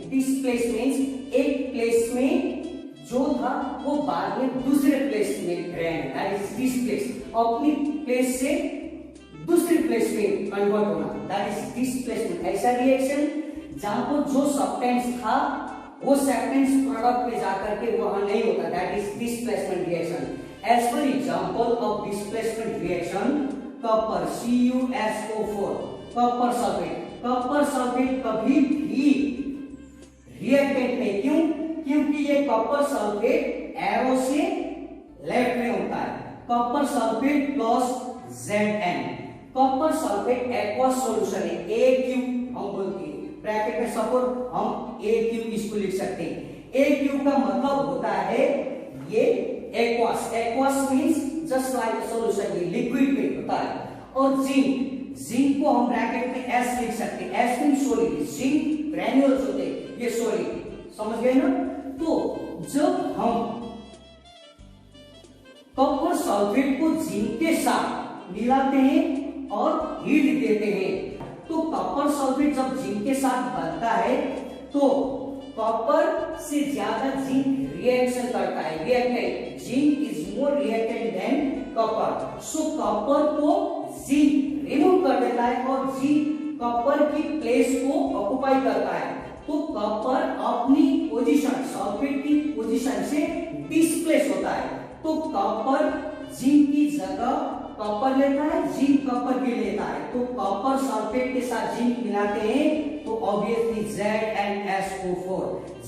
Displace means एक place में जो था वो बाद में दूसरे प्लेस में गए हैं, दैट इज डिस्प्लेस। अपनी प्लेस से दूसरी प्लेस में कन्वर्ट होना, दैट इज डिस्प्लेसमेंट। ऐसा रिएक्शन जहां पर जो सब्सटेंस था वो सब्सटेंस प्रोडक्ट में जाकर के वहां नहीं होता, that is displacement reaction. As per example of displacement reaction, copper CuSO4, copper sulphate. Copper sulphate कभी भी रिएक्टेंट नहीं, क्यों? क्योंकि ये कॉपर सल्फेट एरो से लेफ्ट में होता है, copper sulphate plus Zn। Copper sulphate aqueous solution है, AQ हम बोलते हैं, ब्रैकेट में सपोज हम AQ इसको लिख सकते हैं। AQ का मतलब होता है ये aqueous, aqueous means just like solution, ये लिक्विड में होता है। और जिंक, जिंक को हम ब्रैकेट में S लिख सकते हैं, S means solid, zinc granules होते हैं, ये सॉलिड, समझ गए ना? तो जब हम कॉपर सल्फेट को जिंक के साथ मिलाते हैं और हीट देते हैं, तो कॉपर सल्फेट जब जिंक के साथ बनता है तो कॉपर से ज्यादा जिंक रिएक्शन करता है, reactant. Zinc is more reactant than copper, so copper को जिंक रिमूव कर देता है और जिंक कॉपर की प्लेस को ऑक्युपाई करता है। तो कॉपर अपनी पोजीशन, सल्फेट की पोजीशन से डिस्प्लेस होता है, तो कॉपर जिंक की जगह कॉपर लेता है, जिंक कॉपर की लेता है। तो कॉपर सल्फेट के साथ जिंक मिलाते हैं तो ऑब्वियसली ZnSO4,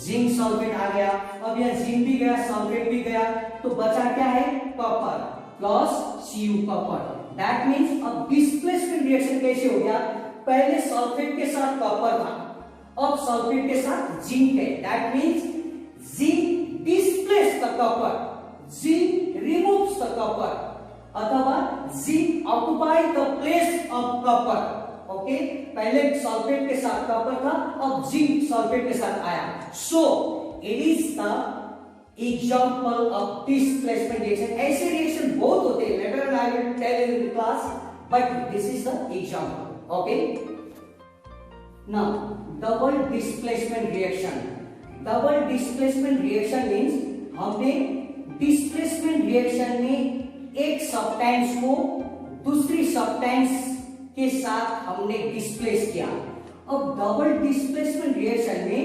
जिंक सल्फेट आ गया। अब यह जिंक भी गया, सल्फेट भी गया, तो बचा क्या है? Copper plus Cu copper. That means अब डिस्प्लेसमेंट रिएक्शन कैसे हो गया? पहले सल्फेट के साथ कॉपर था, अब सल्फेट के साथ जिंक है, that means zinc displace the copper, zinc removes the copper, अथवा zinc occupy the place of copper. Okay, पहले सल्फेट के साथ कॉपर था, अब जिंक सल्फेट के साथ आया। So it is the example of displacement reaction. ऐसे रिएक्शन बहुत होते हैं, later I will tell in class, but this is the example. Okay, now double displacement reaction. Double displacement reaction means हमने displacement reaction में एक substance को दूसरी substance के साथ हमने डिस्प्लेस किया। अब डबल डिस्प्लेसमेंट रिएक्शन में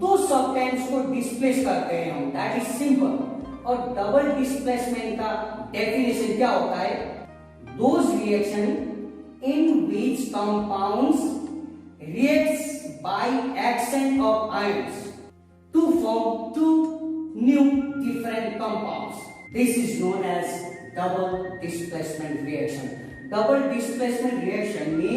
दो सब्सटेंस को डिस्प्लेस करते हैं हम, दैट इज सिंपल। और डबल डिस्प्लेसमेंट का डेफिनेशन क्या होता है? Those reaction in which compounds reacts by action of ions to form two new different compounds. This is known as double displacement reaction. Double displacement reaction में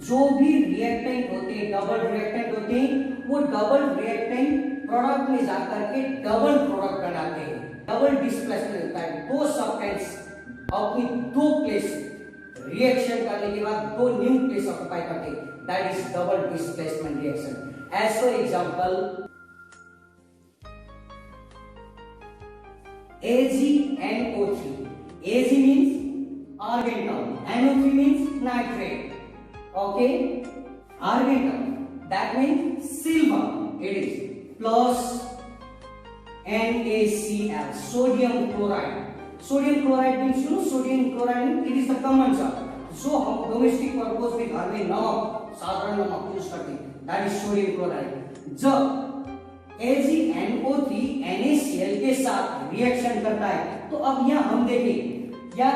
जो भी reactant होते हैं, डबल रिएक्टेंट होते हैं, वो डबल रिएक्टेंट प्रोडक्ट में जाकर के डबल प्रोडक्ट बनाते हैं। डबल डिस्प्लेसमेंट होता है, दो सब्सटेंस अपनी दो प्लेस रिएक्शन करने के बाद दो न्यू प्लेस ऑक्युपाई करते हैं, that is double displacement reaction. As for example, AgNO3. Ag means argon term, NO3 means nitrate. Okay, argon term, that means silver. It is plus NaCl, sodium chloride. Sodium chloride means, you know, sodium chloride, it is the common salt जो हम domestic purpose में घर में नमक, साधारण नमक use करते हैं, दैट इज सोडियम क्लोराइड। जब AgNO3 NaCl के साथ रिएक्शन करता है, तो अब यहाँ हम देखें या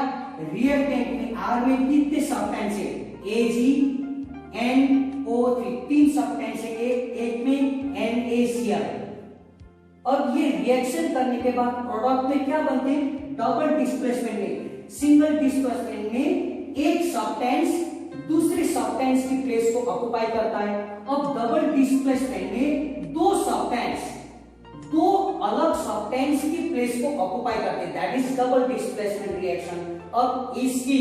रिएक्टेंट में R में कितने सब्सटेंस है? AgNO3 तीन सब्सटेंस है, एक में NaCl। अब ये रिएक्शन करने के बाद प्रोडक्ट में क्या बनते हैं? डबल डिस्प्लेसमेंट में, सिंगल डिस्प्लेसमेंट में एक सब्सटेंस दूसरे सब्सटेंस की प्लेस को ऑक्युपाई करता है। अब डबल डिस्प्लेसमेंट में दो सब्सटेंस दो अलग सब्सटेंस की प्लेस को ऑक्युपाई करते हैं, that is double displacement reaction. अब इसकी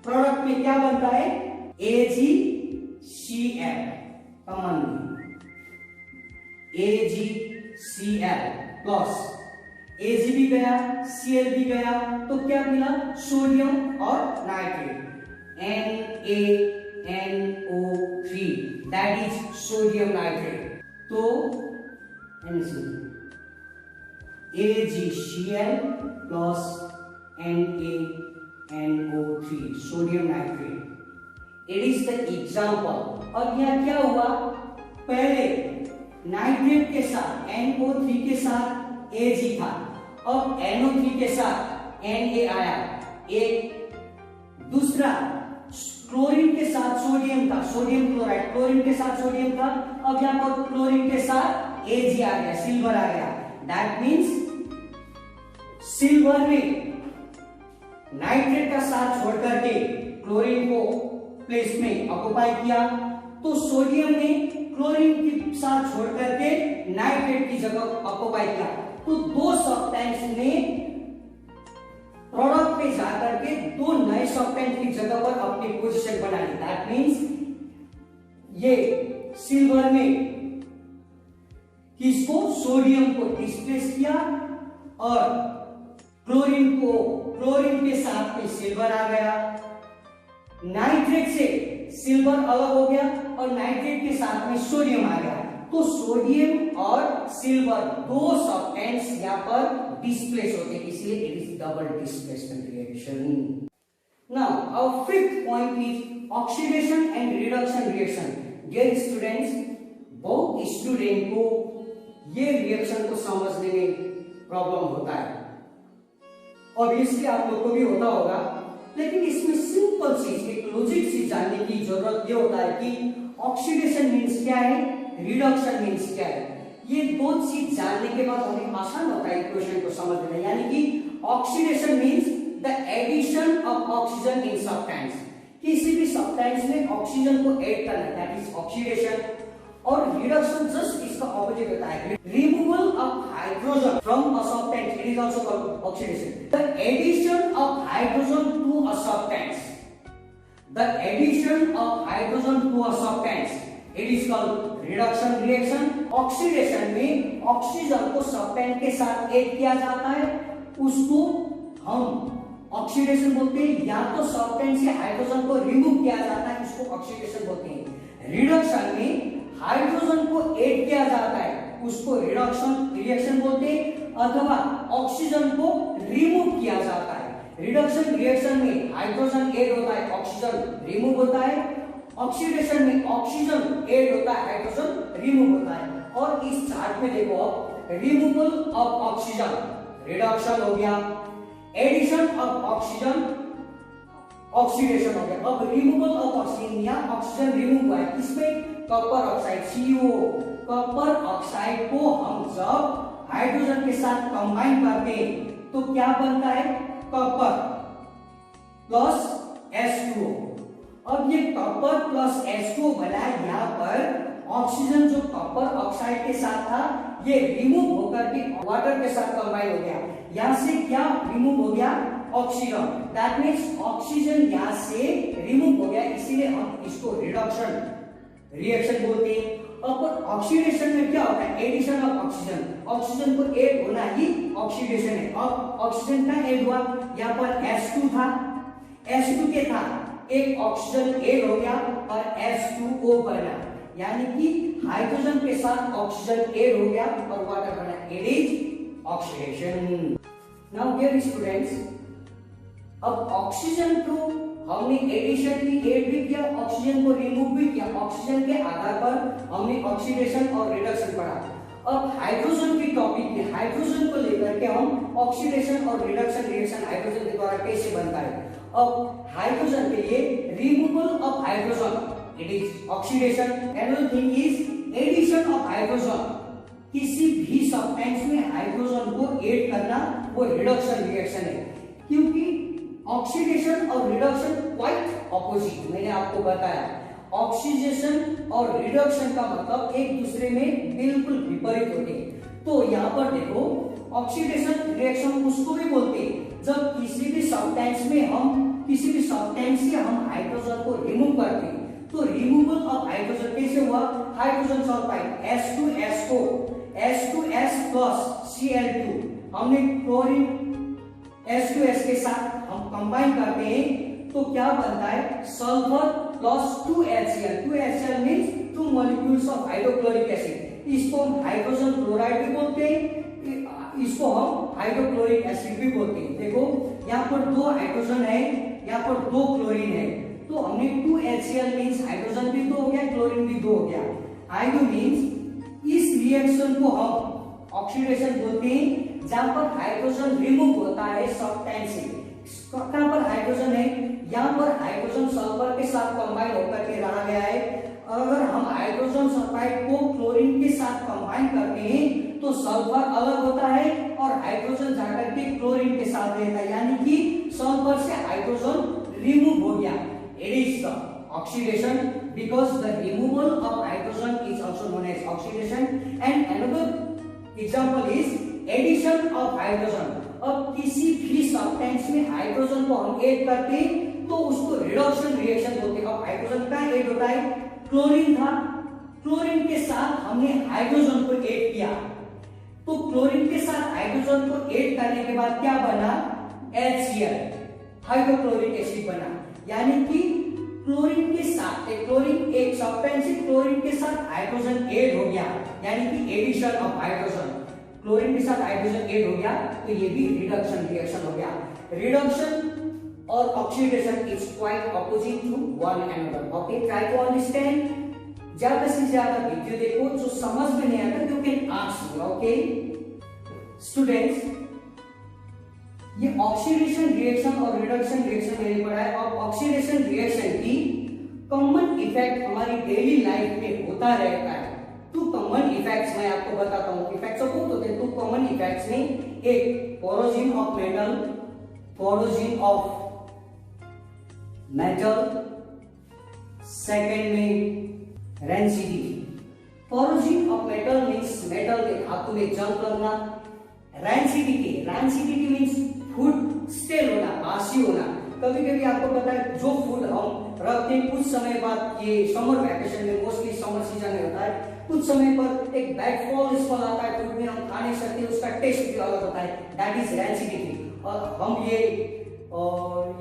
प्रोडक्ट में क्या बनता है? AgCl, common AgCl plus Ag भी गया, Cl भी गया, तो क्या मिला? सोडियम और nitrate, NaNO3, that is sodium nitrate. तो AgCl plus NaNO3 sodium nitrate. It is the example. अब यहाँ क्या हुआ, पहले नाइट्रेट के साथ NO3 के साथ Ag था, अब NO3 के साथ Na आया, एक दूसरा क्लोरीन के साथ सोडियम था, सोडियम क्लोराइड, क्लोरीन के साथ सोडियम था, अब यहाँ पर क्लोरीन के साथ Ag आ गया, सिल्वर आ गया। दैट मीन्स सिल्वर में नाइट्रेट का साथ छोड़ करके क्लोरीन को प्लेस में ऑक्युपाई किया, तो सोडियम ने क्लोरीन के साथ छोड़ करके नाइट्रेट की जगह ऑक्युपाई किया। तो दो सब्सटेंस ने प्रोडक्ट पे जाकर के दो नए सब्सटेंस की जगह पर अपनी पोजीशन बना ली। दैट मीन्स ये सिल्वर में किसको, सोडियम को डिस्प्लेस किया और क्लोरीन के साथ में सिल्वर आ गया। नाइट्रेट से सिल्वर अलग हो गया और नाइट्रेट के साथ में सोडियम आ गया, तो सोडियम और सिल्वर दो सब्सटेंस यहाँ पर डिस्प्लेस होते हैं, इसलिए it is double displacement reaction. Now our fifth point is oxidation and reduction reaction. Dear students, बहुत स्टूडेंट को ये रिएक्शन को समझने में प्रॉब्लम होता है, ऑब्वियसली आप लोग को भी होता होगा, लेकिन इसमें सिंपल सी एक लॉजिक सी जानने की जरूरत ये होता है कि ऑक्सीडेशन मीन्स क्या है, रिडक्शन मीन्स क्या है। ये दो चीज जानने के बाद हमें आसान होता है इक्वेशन को समझना। यानी कि oxidation means the addition of oxygen in substance, किसी भी सब्सटेंस में ऑक्सीजन को ऐड करना, दैट इज ऑक्सीडेशन। और रिडक्शन जस्ट इसका ऑपोजिट होता है, removal of hydrogen from a substance, it is also called oxidation. The addition of hydrogen to a substance, the addition of hydrogen to a substance, it is called reduction reaction. Oxidation में oxygen को substance के साथ add किया जाता है, उसको हम oxidation बोलते हैं, या तो सब्सटेंस से हाइड्रोजन को रिमूव किया जाता है, उसको ऑक्सीडेशन बोलते हैं। रिडक्शन में हाइड्रोजन को ऐड किया जाता है, उसको रिडक्शन रिएक्शन बोलते हैं, अथवा ऑक्सीजन को रिमूव किया जाता है। रिडक्शन रिएक्शन में हाइड्रोजन ऐड होता है, ऑक्सीजन रिमूव होता है। ऑक्सीडेशन में ऑक्सीजन ऐड होता है, हाइड्रोजन रिमूव होता है। और इस चार्ट में देखो, रिमूवल ऑफ ऑक्सीजन रिडक्शन हो गया, एडिशन ऑफ ऑक्सीजन ऑक्सीडेशन हो गया। अब रिमूवल ऑफ ऑक्सीजन या ऑक्सीजन रिमूव हुआ है, किसमें, copper oxide CO। Copper oxide को हम जब हाइड्रोजन के साथ कंबाइन करते हैं तो क्या बनता है, कॉपर प्लस H2O। अब ये कॉपर प्लस H2O बना है, यहाँ पर ऑक्सीजन जो कॉपर ऑक्साइड के साथ था ये रिमूव होकर के वाटर के साथ कंबाइन हो गया। यहाँ से क्या रिमूव हो गया, ऑक्सीजन। दैट मीन्स ऑक्सीजन यहाँ से रिमूव हो गया, इसीलिए हम इसको रिडक्शन रिएक्शन बोलते हैं। अब ऑक्सीडेशन में क्या होता है, एडिशन ऑफ ऑक्सीजन, ऑक्सीजन को ऐड होना ही ऑक्सीडेशन है। अब ऑक्सीजन का ऐड हुआ, यहाँ पर H2 था, H2 के था एक ऑक्सीजन ऐड हो गया और H2O बना, यानी कि हाइड्रोजन के साथ ऑक्सीजन ऐड हो गया और वाटर बना, it is oxidation. Now dear students, अब ऑक्सीजन को हमने एडिशन भी ऐड भी किया, ऑक्सीजन को रिमूव भी किया, ऑक्सीजन के आधार पर हमने ऑक्सीडेशन और रिडक्शन पढ़ा। अब हाइड्रोजन की टॉपिक में हाइड्रोजन को लेकर के हम ऑक्सीडेशन और रिडक्शन रिएक्शन हाइड्रोजन के द्वारा कैसे बनता है। अब हाइड्रोजन के लिए removal of hydrogen, it is oxidation. Another thing is addition of hydrogen, किसी भी सब्सटेंस में हाइड्रोजन को ऐड करना, वो रिडक्शन रिएक्शन है। क्योंकि ऑक्सीडेशन और रिडक्शन क्वाइट ऑपोजिट, मैंने आपको बताया, ऑक्सीडेशन और रिडक्शन का मतलब एक दूसरे में बिल्कुल विपरीत होते हैं। तो यहाँ पर देखो, ऑक्सीडेशन रिएक्शन उसको भी बोलते हैं जब किसी भी सब्सटेंस से हम हाइड्रोजन को रिमूव करते हैं। तो रिमूवल ऑफ हाइड्रोजन कैसे हुआ, hydrogen sulphide H2S plus Cl2, हमने क्लोरीन H2S के साथ हम कंबाइन करते हैं तो क्या बनता है, sulphur plus 2HCl। 2HCl means 2 molecules of hydrochloric acid. इसको हम हाइड्रोजन क्लोराइड भी बोलते हैं, इसको हम हाइड्रोक्लोरिक एसिड भी बोलते हैं। देखो यहाँ पर 2 हाइड्रोजन है, यहाँ पर 2 क्लोरीन है, तो हमने 2HCl मींस हाइड्रोजन भी 2 हो गया, क्लोरीन भी 2 हो गया। आइडो मींस इस रिएक्शन को हम ऑक्सीडेशन बोलते हैं जहां पर हाइड्रोजन रिमूव होता है सब्सटेंस से। कहां पर हाइड्रोजन है, यहाँ पर हाइड्रोजन सल्फर के साथ कंबाइन होकर के रहा गया है। अगर हम हाइड्रोजन सल्फाइड को क्लोरीन के साथ कंबाइन करते हैं तो सल्फर अलग होता है और हाइड्रोजन जाकर के क्लोरीन के साथ रहता है, यानी कि सल्फर से हाइड्रोजन रिमूव हो गया। It is the oxidation because the removal of hydrogen is also known as oxidation, and another example is addition of hydrogen। अब किसी भी सब्सटेंस में हाइड्रोजन को हम ऐड करते हैं तो उसको रिडक्शन रिएक्शन बोलते हैं। अब हाइड्रोजन का ऐड होता है, क्लोरीन था, क्लोरीन के साथ हमने हाइड्रोजन को ऐड किया, तो क्लोरीन के साथ हाइड्रोजन को ऐड करने के बाद क्या बना, HCl हाइड्रोक्लोरिक एसिड बना। यानी कि क्लोरीन के साथ क्लोरीन एक सब्सटेंस है, क्लोरीन के साथ हाइड्रोजन ऐड हो गया, यानी कि एडिशन ऑफ हाइड्रोजन, क्लोरीन के साथ हाइड्रोजन ऐड हो गया, तो ये भी रिडक्शन रिएक्शन हो गया। रिडक्शन और oxidation is quite opposite to one another. Okay, try to understand. ज्यादा से ज्यादा वीडियो देखो, जो समझ में नहीं आता you can ask me. Okay students, ये ऑक्सीडेशन रिएक्शन और रिडक्शन रिएक्शन मैंने पढ़ा है। और ऑक्सीडेशन रिएक्शन की कॉमन इफेक्ट हमारी डेली लाइफ में होता रहता है। 2 कॉमन इफेक्ट्स मैं आपको बताता हूँ। इफेक्ट्स ऑफ बहुत होते हैं, 2 कॉमन इफेक्ट्स में, एक corrosion of metal, corrosion of metal, second में rancidity. Corrosion of metal means metal के धातु में जंग लगना, रेंसिडिटी मींस फूड स्टेल होना, बासी होना। कभी कभी आपको पता है जो फूड हम रखते हैं कुछ समय बाद, ये समर वैकेशन में मोस्टली समर सीजन में होता है, कुछ समय पर एक बैड स्मेल आता है फूड में, हम खा नहीं सकते, उसका टेस्ट भी अलग होता है, दैट इज रेंसिडिटी। और हम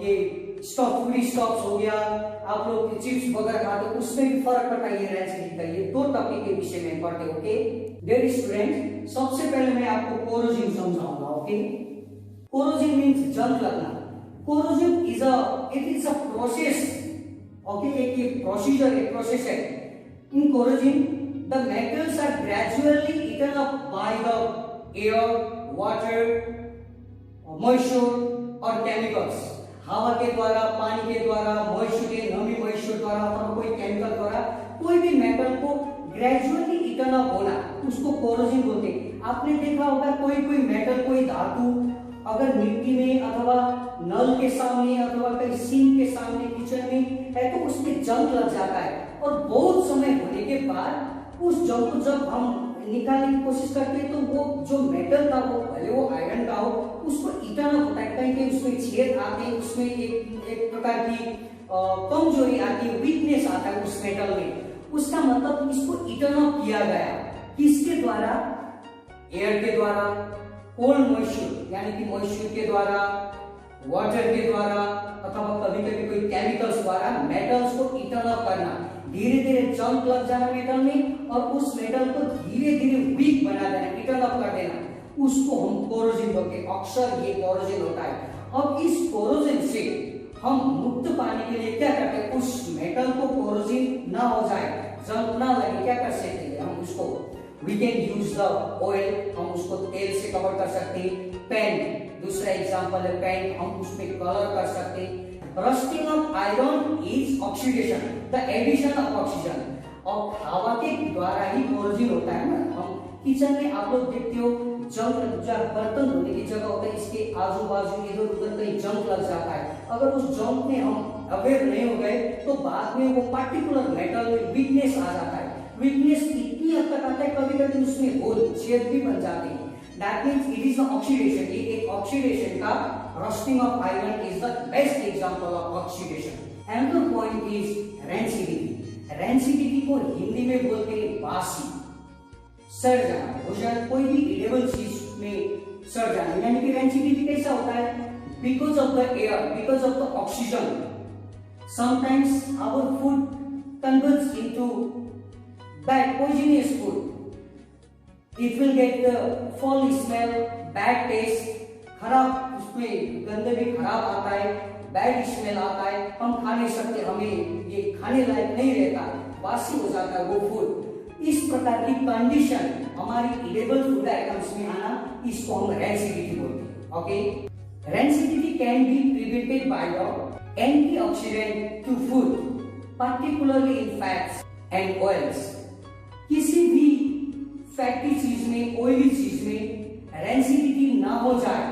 ये स्टॉक, फूडी स्टॉक्स हो गया, आप लोग चिप्स वगैरह खाते हो, उसमें भी फर्क पड़ता है ये रेंसिडिटी का। ये 2 टॉपिक के विषय में पढ़ते। ओके डियर स्टूडेंट, सबसे पहले मैं आपको कोरोजन समझाऊंगा। ओके, कोरोजन मींस जंग लगना। Corrosion is a process. Okay, एक ये प्रोसीजर है, प्रोसेस है। In corrosion the metals are gradually eaten up by the air, water, moisture और केमिकल्स। हवा के द्वारा, पानी के द्वारा, मॉइस्चर के नमी मॉइस्चर द्वारा और कोई केमिकल द्वारा कोई भी मेटल को ग्रेजुअली ईटन अप होना, उसको कोरोजन बोलते हैं। आपने देखा होगा कोई मेटल, कोई धातु अगर मिट्टी में अथवा नल के सामने अथवा कहीं सिंक के सामने किचन में है तो उसमें जंग लग जाता है, और बहुत समय होने के बाद उस जंग को जब हम निकालने की कोशिश करते हैं तो वो जो मेटल था, वो भले वो आयरन का हो, उसको इतना होता है, कहीं उसमें छेद आते हैं, उसमें एक प्रकार की कमजोरी आती है, वीकनेस आता है उस मेटल में। उसका मतलब इसको इतना किया गया, किसके द्वारा, एयर के द्वारा, कोल्ड मॉइस्चर यानी कि मॉइस्चर के द्वारा, वाटर के द्वारा, अथवा कभी कभी कोई केमिकल्स द्वारा मेटल्स को इटर्न अप करना, धीरे धीरे जंग लग जाना मेटल में और उस मेटल को धीरे धीरे वीक बना देना, इटर्न अप कर देना, उसको हम कोरोजन बोलते हैं। अक्सर ये कोरोजन होता है। अब इस कोरोजन से हम मुक्त पाने के लिए क्या करते हैं, उस मेटल को कोरोजन ना हो जाए, जंग ना लगे, क्या कर सकते हैं हम उसको, we can use the oil, हम उसको तेल से कवर कर सकते हैं। पेंट दूसरा एग्जांपल है, पेंट हम उसमें कलर कर सकते हैं। Rusting of iron is oxidation, the addition of oxygen. और हवा के द्वारा ही कोरोजन होता है ना। हम किचन में आप लोग देखते हो जंग, जब बर्तन धोने की जगह होता है इसके आजू बाजू इधर उधर कहीं जंग लग जाता है, अगर उस जंग में हम अवेयर नहीं हो गए तो बाद में वो पर्टिकुलर मेटल में वीकनेस आ जाता है। वीकनेस इतनी हद तक आता है कभी कभी उसमें होल छेद भी बन जाते हैं। That means it is oxidation. ये एक ऑक्सीडेशन का rusting of iron is the best example of oxidation. Another point is rancidity. Rancidity को हिंदी में बोलते हैं बासी, सड़ जाना, भोजन कोई भी इडेबल चीज में सड़ जाना, यानी कि रेंसिडिटी कैसा होता है, because of the air, because of the oxygen, sometimes our food converts into bad poisonous food, it will get foul smell, bad taste, खराब, उसमें गंदे भी खराब आता है, बैड स्मेल आता है, हम खा नहीं सकते, हमें ये खाने लायक नहीं रहता, बासी हो जाता है वो फूड। इस प्रकार की कंडीशन हमारी इडेबल फूड आइटम्स में आना, इसको हम रेंसिडिटी बोलते हैं। Okay, rancidity can be prevented by the antioxidant to food, particularly in fats and oils. किसी भी फैटी चीज में, ऑयली चीज में रेंसिडिटी ना हो जाए,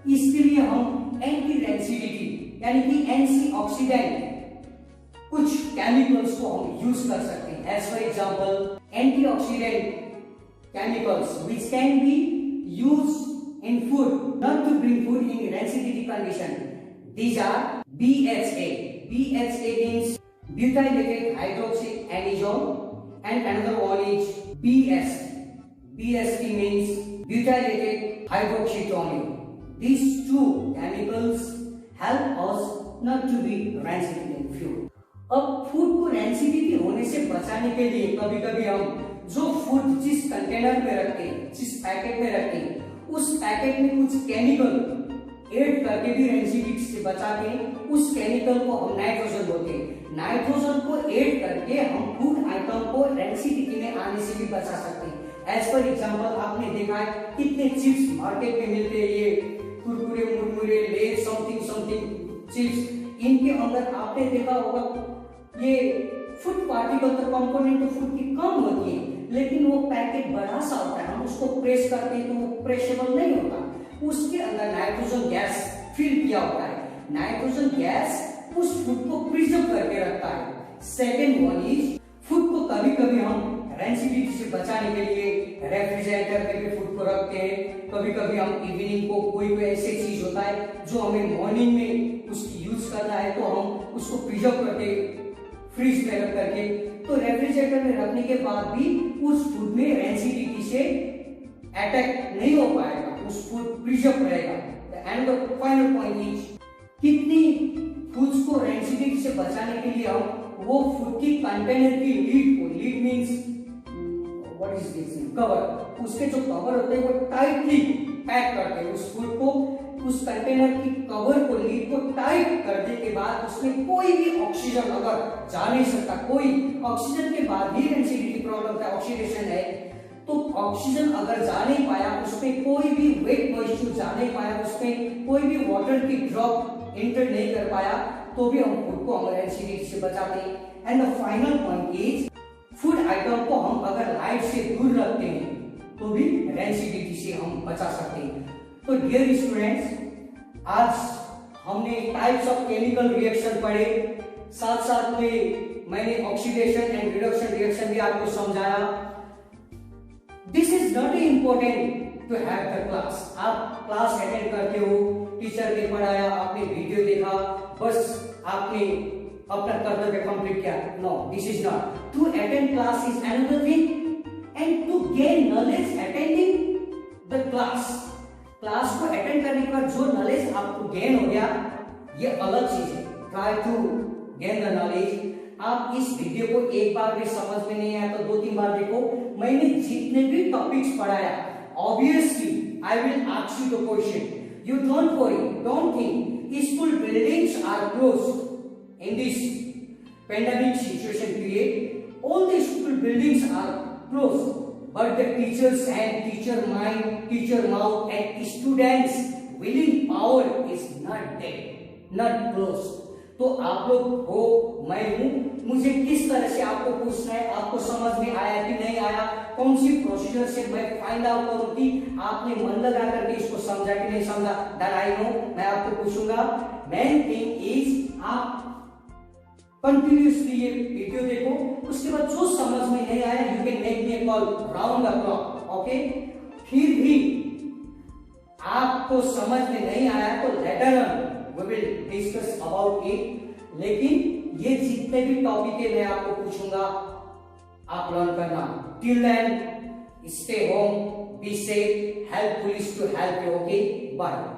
इसके लिए हम एंटी रेंसिडिटी यानी कि एंटीऑक्सीडेंट कुछ केमिकल्स को हम यूज कर सकते हैं। As for example, antioxidant chemicals which can be used in food not to bring food in rancidity condition, these are BHA. BHA means butylated hydroxy anisole, and another one is BST. BST means butylated hydroxytoluene. These two chemicals help us not to be rancid in food. अब food को rancidity होने से बचाने के लिए कभी कभी हम जो फूड जिस कंटेनर में रखते हैं, जिस पैकेट में रखते हैं, उस पैकेट में कुछ केमिकल ऐड करके भी रेंसिडिटी से बचा के उस केमिकल को हम नाइट्रोजन बोलते हैं। नाइट्रोजन को ऐड करके हम फूड आइटम को रेंसिडिटी में आने से भी बचा सकते हैं। एज पर एग्जांपल, आपने देखा है कितने चिप्स मार्केट में मिलते हैं, ये कुरकुरे, मुरमुरे, लेज, समथिंग समथिंग चिप्स, इनके अंदर आपने देखा होगा ये फूड पार्टिकल तो कंपोनेंट तो फूड की कम होती है, लेकिन वो पैकेट बड़ा सा होता है, हम उसको प्रेस करते हैं तो वो प्रेसेबल नहीं होता, उसके अंदर नाइट्रोजन गैस फिल किया होता है। नाइट्रोजन गैस उस फूड को प्रिजर्व करके रखता है। सेकेंड वन इज, फूड को कभी कभी हम रेंसिडिटी से बचाने के लिए रेफ्रिजरेटर में भी फूड को रखते हैं। कभी कभी हम इवनिंग को कोई ऐसी चीज होता है जो हमें मॉर्निंग में उसकी यूज करना है, तो हम उसको प्रिजर्व करके फ्रीज में रख करके, तो रेफ्रिजरेटर में रखने के बाद भी उस फूड में रेंसिडिटी से अटैक नहीं हो पाएगा, उस फूड प्रिजर्व रहेगा। And the final point is, कितनी फूड्स को रेंसिडिटी से बचाने के लिए हम वो फूड की कंटेनर की लीड को, lead means what is this, cover, उसके जो कवर होते हैं वो टाइटली पैक करते हैं उस फूड को, उस कंटेनर की कवर को, लीड को टाइट करने के बाद उसमें कोई भी ऑक्सीजन अगर जा नहीं सकता, कोई ऑक्सीजन के बाद भी रेंसिडिटी प्रॉब्लम है, ऑक्सीडेशन है, तो ऑक्सीजन अगर जा नहीं पाया, उसमें कोई भी वेट मॉइस्चर जा नहीं पाया, उसमें कोई भी वाटर की ड्रॉप एंटर नहीं कर पाया, तो भी हम फूड को हम रेंसिडिटी से बचाते हैं। And the final point is, food item को हम अगर लाइट से दूर रखते हैं तो भी रेंसिडिटी से हम बचा सकते हैं। तो डियर स्टूडेंट्स, आज हमने टाइप्स ऑफ केमिकल रिएक्शन पढ़े, साथ साथ में मैंने ऑक्सीडेशन एंड रिडक्शन रिएक्शन भी आपको समझाया। This is not important to have the class, आप क्लास अटेंड करते हो, टीचर ने पढ़ाया, आपने वीडियो देखा, बस आपने अपना कर्तव्य कंप्लीट किया। No, this is not. To attend class is another thing and to gain knowledge attending the class, class को अटेंड करने के बाद जो नॉलेज आपको गेन हो गया, ये अलग चीज है। Try to gain the knowledge. आप इस वीडियो को एक बार भी समझ में नहीं आया तो 2-3 बार देखो। मैंने जितने भी टॉपिक्स पढ़ाया, obviously I will ask you the question, you don't worry, don't think school buildings are closed in this pandemic situation period. All the school buildings are closed, but the teachers and teacher mind, teacher mouth and students willing power is not there, not closed. तो आप लोग हो, मैं हूं, मुझे किस तरह से आपको पूछना है, आपको समझ में आया कि नहीं आया, कौन सी प्रोसीजर से मैं फाइंड आउट करूं कि आपने मन लगा करके इसको समझा कि नहीं समझा। दैट आई नो, मैं आपको पूछूंगा। मेन थिंग इज, आप कंटिन्यूअसली ये वीडियो देखो, उसके बाद जो समझ में नहीं आया, you can make me a call round the clock, okay. फिर भी आपको समझ में नहीं आया तो later on we will discuss about it, लेकिन ये जितने भी टॉपिक है मैं आपको पूछूंगा, आप लर्न करना। Till then stay home, be safe, help police to help you, okay, bye.